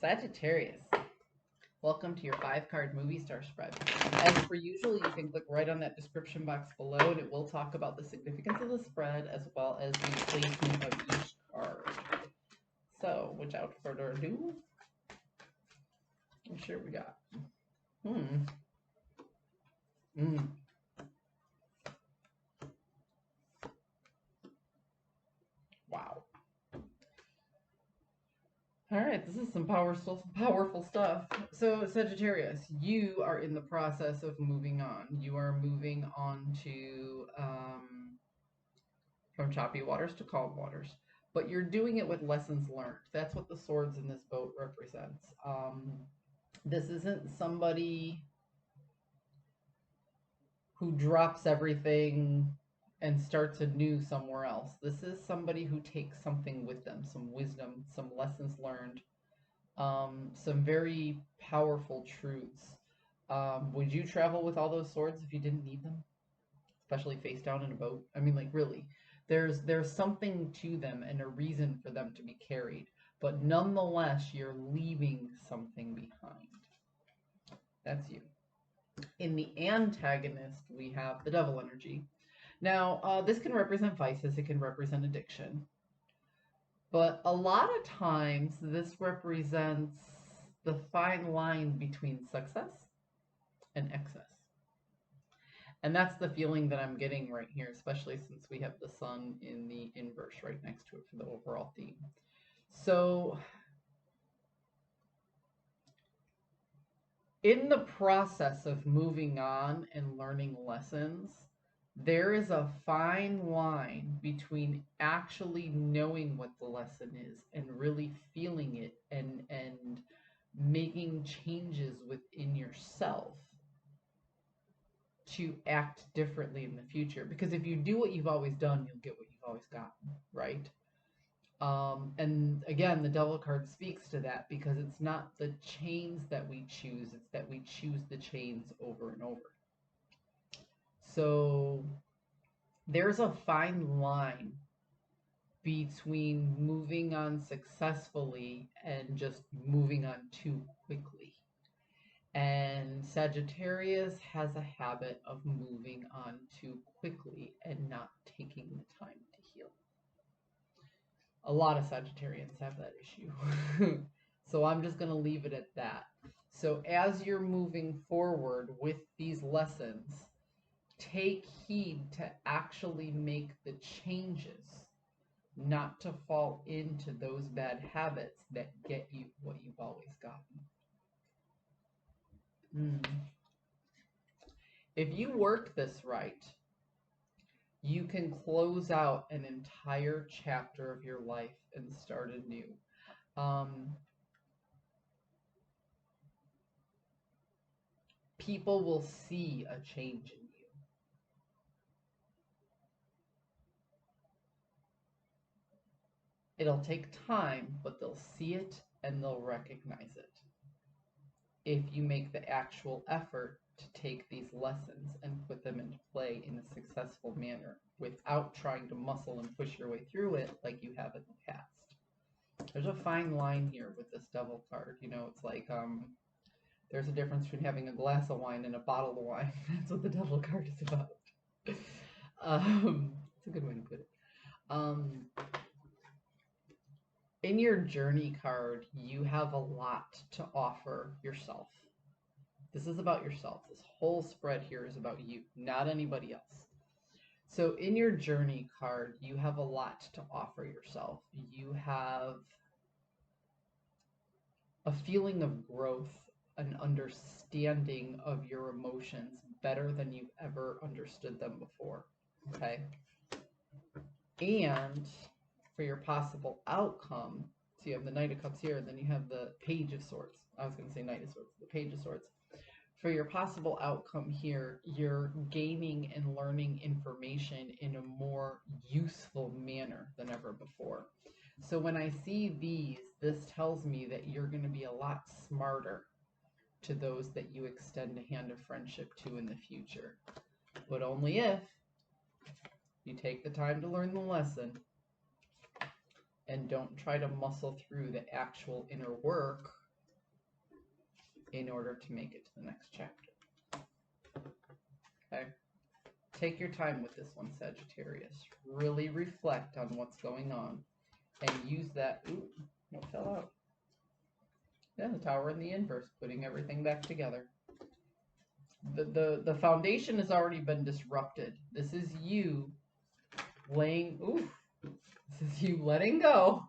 Sagittarius, welcome to your 5-card movie star spread. As per usual, you can click right on that description box below and it will talk about the significance of the spread as well as the placement of each card. So, without further ado, I'm sure we got. Wow. All right, this is some powerful stuff. So, Sagittarius, you are in the process of moving on. You are moving on to from choppy waters to calm waters, but you're doing it with lessons learned. That's what the swords in this boat represents. This isn't somebody who drops everything and starts anew somewhere else. This is somebody who takes something with them, some wisdom, some lessons learned, some very powerful truths. Would you travel with all those swords if you didn't need them? Especially face down in a boat? I mean, like, really. There's something to them and a reason for them to be carried, but nonetheless, you're leaving something behind. That's you. In the antagonist, we have the devil energy. Now, this can represent vices, it can represent addiction. But a lot of times, this represents the fine line between success and excess. And that's the feeling that I'm getting right here, especially since we have the sun in the inverse right next to it for the overall theme. So, in the process of moving on and learning lessons, there is a fine line between actually knowing what the lesson is and really feeling it and making changes within yourself to act differently in the future. Because if you do what you've always done, you'll get what you've always gotten, right? And again, the devil card speaks to that because it's not the chains that we choose, it's that we choose the chains over and over. So there's a fine line between moving on successfully and just moving on too quickly. And Sagittarius has a habit of moving on too quickly and not taking the time to heal. A lot of Sagittarians have that issue. So I'm just going to leave it at that. So as you're moving forward with these lessons, take heed to actually make the changes, not to fall into those bad habits that get you what you've always gotten. If you work this right, you can close out an entire chapter of your life and start anew. People will see a change in you. It'll take time, but they'll see it and they'll recognize it. If you make the actual effort to take these lessons and put them into play in a successful manner without trying to muscle and push your way through it like you have in the past. There's a fine line here with this devil card. You know, it's like there's a difference between having a glass of wine and a bottle of wine. That's what the devil card is about. It's a good way to put it. In your journey card, you have a lot to offer yourself. This is about yourself. This whole spread here is about you, not anybody else. So in your journey card, you have a lot to offer yourself. You have a feeling of growth, an understanding of your emotions better than you've ever understood them before, okay? And for your possible outcome, so you have the Knight of Cups here, and then you have the Page of Swords. I was going to say Knight of Swords, the Page of Swords. For your possible outcome here, you're gaining and learning information in a more useful manner than ever before. So when I see these, this tells me that you're going to be a lot smarter to those that you extend a hand of friendship to in the future. But only if you take the time to learn the lesson and don't try to muscle through the actual inner work in order to make it to the next chapter. Okay? Take your time with this one, Sagittarius. Really reflect on what's going on and use that. Ooh, what fell out? Yeah, the Tower in the inverse, putting everything back together. The foundation has already been disrupted. This is you laying, ooh, this is you letting go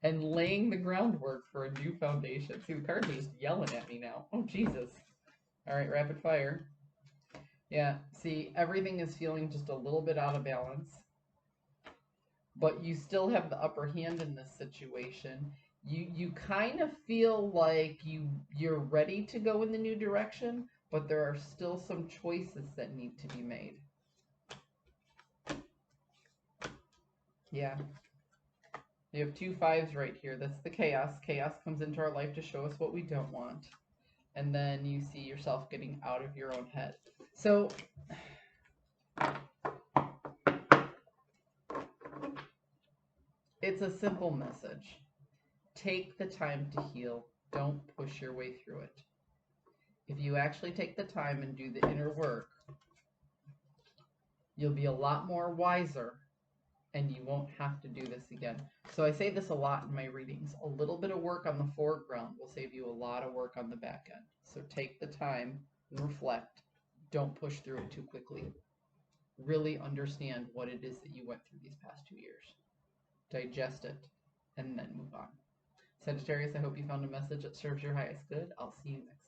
and laying the groundwork for a new foundation. See, the cards are just yelling at me now. Oh, Jesus. All right, rapid fire. Yeah, see, everything is feeling just a little bit out of balance, but you still have the upper hand in this situation. You kind of feel like you're ready to go in the new direction, but there are still some choices that need to be made. Yeah. You have 2 5s right here. That's the chaos. Chaos comes into our life to show us what we don't want. And then you see yourself getting out of your own head. So it's a simple message. Take the time to heal. Don't push your way through it. If you actually take the time and do the inner work, you'll be a lot more wiser and you won't have to do this again. So I say this a lot in my readings. A little bit of work on the foreground will save you a lot of work on the back end. So take the time, reflect, don't push through it too quickly. Really understand what it is that you went through these past 2 years. Digest it, and then move on. Sagittarius, I hope you found a message that serves your highest good. I'll see you next time.